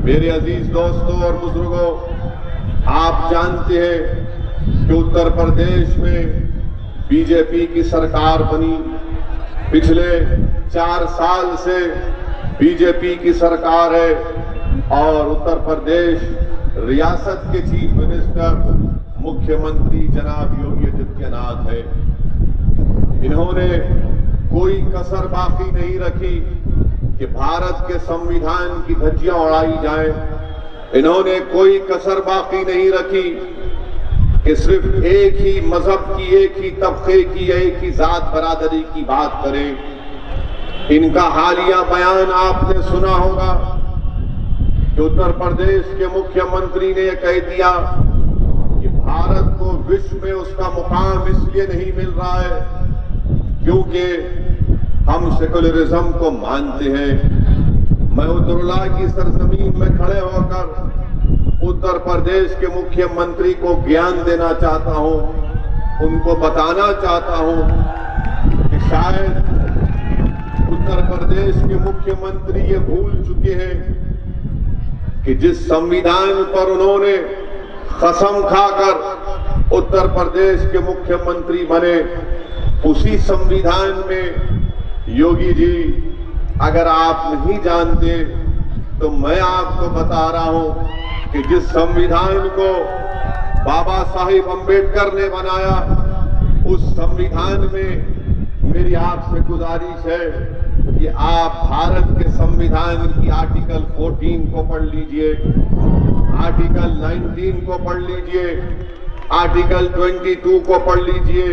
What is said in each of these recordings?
मेरे अजीज दोस्तों और बुजुर्गों, आप जानते हैं कि उत्तर प्रदेश में बीजेपी की सरकार बनी। पिछले 4 साल से बीजेपी की सरकार है और उत्तर प्रदेश रियासत के चीफ मिनिस्टर मुख्यमंत्री जनाब योगी आदित्यनाथ है। इन्होंने कोई कसर बाकी नहीं रखी कि भारत के संविधान की धज्जियां उड़ाई जाए। इन्होंने कोई कसर बाकी नहीं रखी कि सिर्फ एक ही मजहब की, एक ही तबके की, एक ही जात बरादरी की बात करें। इनका हालिया बयान आपने सुना होगा कि उत्तर प्रदेश के मुख्यमंत्री ने यह कह दिया कि भारत को विश्व में उसका मुकाम इसलिए नहीं मिल रहा है क्योंकि हम सेकुलरिज्म को मानते हैं। मैं उत्तरला की सरजमीन में खड़े होकर उत्तर प्रदेश के मुख्यमंत्री को ज्ञान देना चाहता हूं, उनको बताना चाहता हूं कि शायद उत्तर प्रदेश के मुख्यमंत्री ये भूल चुके हैं कि जिस संविधान पर उन्होंने कसम खाकर उत्तर प्रदेश के मुख्यमंत्री बने, उसी संविधान में योगी जी, अगर आप नहीं जानते तो मैं आपको बता रहा हूं कि जिस संविधान को बाबा साहिब अंबेडकर ने बनाया, उस संविधान में मेरी आपसे गुजारिश है कि आप भारत के संविधान की आर्टिकल 14 को पढ़ लीजिए, आर्टिकल 19 को पढ़ लीजिए, आर्टिकल 22 को पढ़ लीजिए,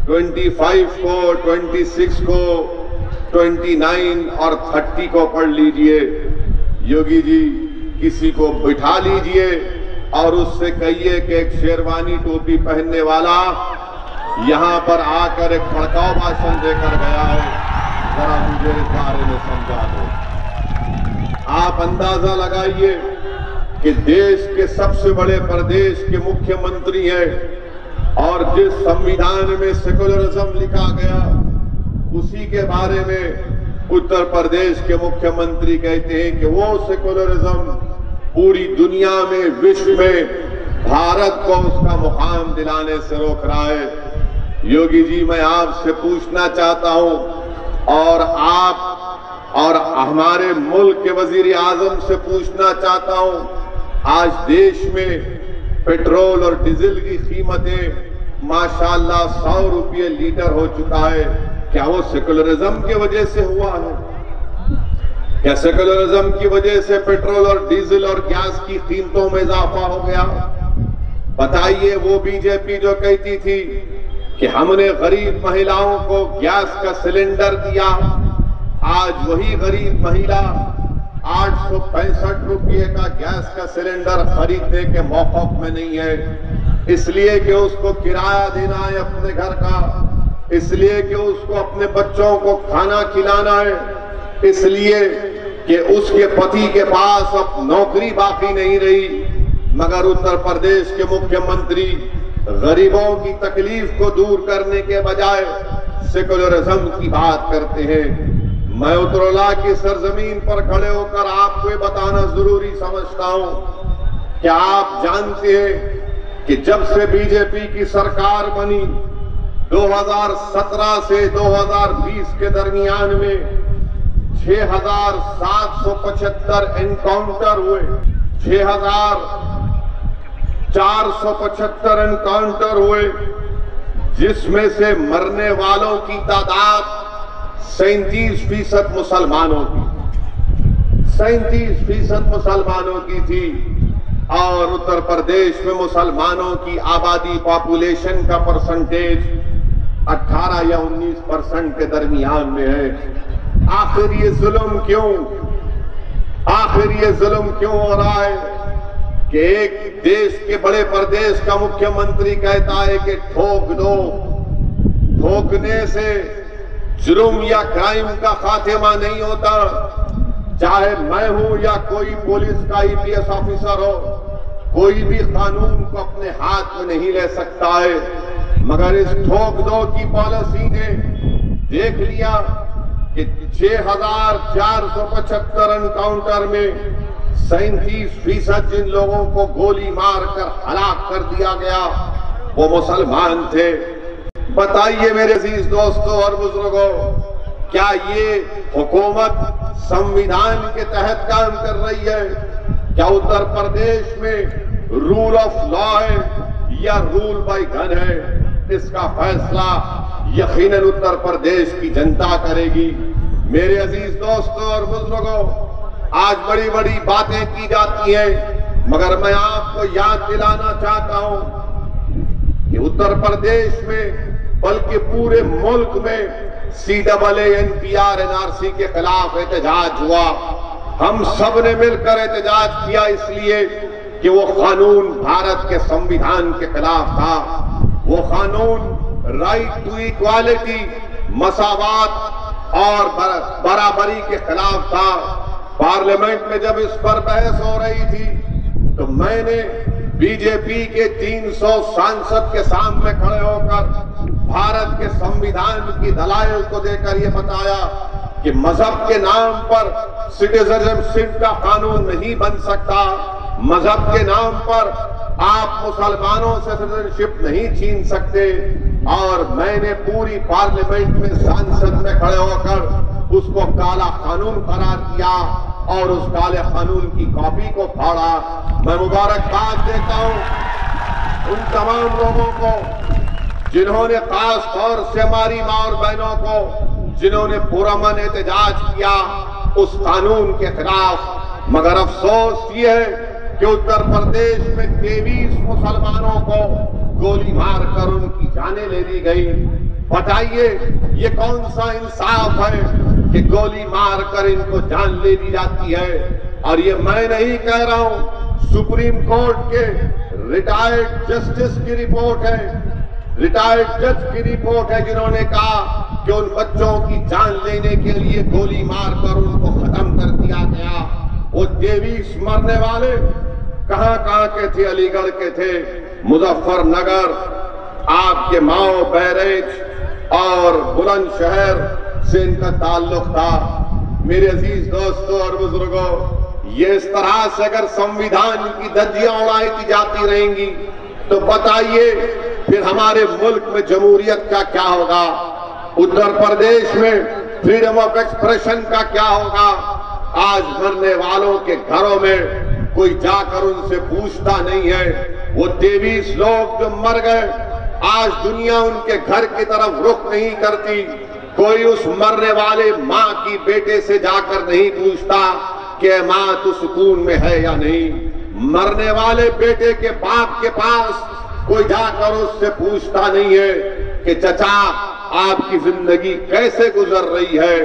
25 को, 26 को, 29 और 30 को पढ़ लीजिए। योगी जी, किसी को बिठा लीजिए और उससे कहिए कि एक शेरवानी टोपी पहनने वाला यहां पर आकर एक भड़काऊ भाषण देकर गया है, जरा मुझे इस बारे में समझा दो। आप अंदाजा लगाइए कि देश के सबसे बड़े प्रदेश के मुख्यमंत्री हैं और जिस संविधान में सेकुलरिज्म लिखा गया, उसी के बारे में उत्तर प्रदेश के मुख्यमंत्री कहते हैं कि वो सेकुलरिज्म पूरी दुनिया में, विश्व में भारत को उसका मुकाम दिलाने से रोक रहा है। योगी जी, मैं आपसे पूछना चाहता हूं और आप और हमारे मुल्क के वजीर आजम से पूछना चाहता हूं, आज देश में पेट्रोल और डीजल की कीमतें माशाल्लाह 100 रुपये लीटर हो चुका है। क्या वो सेकुलरिज्म की वजह से हुआ है? क्या सेकुलरिज्म की वजह से पेट्रोल और डीजल और गैस की कीमतों में इजाफा हो गया? बताइए, वो बीजेपी जो कहती थी कि हमने गरीब महिलाओं को गैस का सिलेंडर दिया, आज वही गरीब महिला 865 रुपये का गैस का सिलेंडर खरीदने के मौक़िफ़ में नहीं है, इसलिए कि उसको किराया देना है अपने घर का, इसलिए कि उसको अपने बच्चों को खाना खिलाना है, इसलिए कि उसके पति के पास अब नौकरी बाकी नहीं रही। मगर उत्तर प्रदेश के मुख्यमंत्री गरीबों की तकलीफ को दूर करने के बजाय सेकुलरिज्म की बात करते हैं। मैं उत्तरला की सरजमीन पर खड़े होकर आपको बताना जरूरी समझता हूं कि आप जानते हैं कि जब से बीजेपी की सरकार बनी, 2017 से 2020 के दरमियान में 6,775 एनकाउंटर हुए, 6,475 एनकाउंटर हुए, जिसमें से मरने वालों की तादाद 37% मुसलमानों की, 37% मुसलमानों की थी। और उत्तर प्रदेश में मुसलमानों की आबादी, पॉपुलेशन का परसेंटेज 18 या 19% के दरमियान में है। आखिर ये जुल्म क्यों? आखिर ये जुल्म क्यों हो रहा है कि एक देश के बड़े प्रदेश का मुख्यमंत्री कहता है कि ठोक दो, ठोकने से जुर्म या क्राइम का खात्मा नहीं होता। चाहे मैं हूं या कोई पुलिस का IPS ऑफिसर हो, कोई भी कानून को अपने हाथ में नहीं ले सकता है। मगर इस ठोक दो की पॉलिसी ने देख लिया कि 6,475 एनकाउंटर में 37% जिन लोगों को गोली मारकर हलाक कर दिया गया वो मुसलमान थे। बताइए मेरे अजीज दोस्तों और बुजुर्गों, क्या ये हुकूमत संविधान के तहत काम कर रही है? क्या उत्तर प्रदेश में रूल ऑफ लॉ है या रूल बाय गन है? इसका फैसला यकीनन उत्तर प्रदेश की जनता करेगी। मेरे अजीज दोस्तों और बुजुर्गों, आज बड़ी बड़ी बातें की जाती हैं, मगर मैं आपको याद दिलाना चाहता हूं कि उत्तर प्रदेश में बल्कि पूरे मुल्क में CAA NPR NRC के खिलाफ एहतजाज हुआ। हम सब ने मिलकर एहतजाज किया इसलिए कि वो कानून भारत के संविधान के खिलाफ था। वो कानून राइट टू इक्वालिटी, मसावात और बराबरी के खिलाफ था। पार्लियामेंट में जब इस पर बहस हो रही थी तो मैंने बीजेपी के 300 सांसद के सामने खड़े होकर भारत के संविधान की दलाइल को देकर यह बताया कि मजहब के नाम पर सिटीजनशिप का कानून नहीं बन सकता। मजहब के नाम पर आप मुसलमानों से सिटीजनशिप नहीं छीन सकते। और मैंने पूरी पार्लियामेंट में सांसद में खड़े होकर उसको काला कानून करार दिया और उस काले कानून की कॉपी को फाड़ा। मैं मुबारकबाद देता हूं उन तमाम लोगों को जिन्होंने खास तौर से हमारी मां और बहनों को, जिन्होंने पुरअमन एहतजाज किया उस कानून के खिलाफ। मगर अफसोस ये है कि उत्तर प्रदेश में 23 मुसलमानों को गोली मारकर उनकी जानें ले ली गई। बताइए ये कौन सा इंसाफ है कि गोली मारकर इनको जान ले ली जाती है? और ये मैं नहीं कह रहा हूं, सुप्रीम कोर्ट के रिटायर्ड जस्टिस की रिपोर्ट है, रिटायर्ड जज की रिपोर्ट है, जिन्होंने कहा कि उन बच्चों की जान लेने के लिए गोली मारकर उनको खत्म कर दिया गया। वो 23 मरने वाले कहां के थे? अलीगढ़ के थे, मुजफ्फरनगर, आपके माओ बैरेज और बुलंदशहर से इनका ताल्लुक था। मेरे अजीज दोस्तों और बुजुर्गों, ये इस तरह से अगर संविधान की धज्जियां उड़ाई जाती रहेंगी तो बताइए फिर हमारे मुल्क में जमहूरियत का क्या होगा? उत्तर प्रदेश में फ्रीडम ऑफ एक्सप्रेशन का क्या होगा? आज मरने वालों के घरों में कोई जाकर उनसे पूछता नहीं है। वो 23 लोग जो मर गए, आज दुनिया उनके घर की तरफ रुख नहीं करती। कोई उस मरने वाले माँ की बेटे से जाकर नहीं पूछता कि माँ तू सुकून में है या नहीं। मरने वाले बेटे के बाप के पास कोई जाकर उससे पूछता नहीं है कि चचा आपकी जिंदगी कैसे गुजर रही है।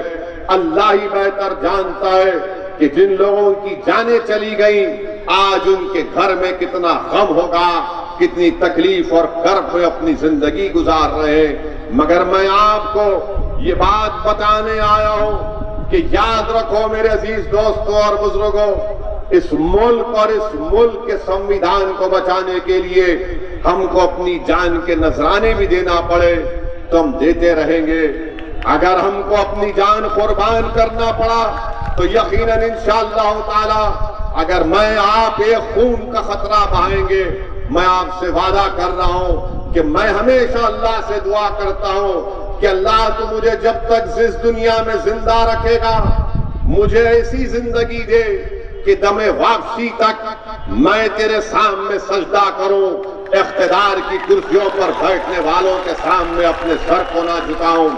अल्लाह ही बेहतर जानता है कि जिन लोगों की जानें चली गई आज उनके घर में कितना गम होगा, कितनी तकलीफ और कर्ब में अपनी जिंदगी गुजार रहे हैं। मगर मैं आपको ये बात बताने आया हूं कि याद रखो मेरे अजीज दोस्तों और बुजुर्गों, इस मुल्क और इस मुल्क के संविधान को बचाने के लिए हमको अपनी जान के नजराने भी देना पड़े तो हम देते रहेंगे। अगर हमको अपनी जान कुर्बान करना पड़ा तो यकीनन इंशाअल्लाह ताला अगर मैं आप एक खून का खतरा बहाएंगे, मैं आपसे वादा कर रहा हूं कि मैं हमेशा अल्लाह से दुआ करता हूं कि अल्लाह तू मुझे जब तक इस दुनिया में जिंदा रखेगा मुझे ऐसी जिंदगी दे कि दमे वापसी तक मैं तेरे सामने सजदा करूं, इख्तिदार की कुर्सियों पर बैठने वालों के सामने अपने सर को ना झुकाऊं।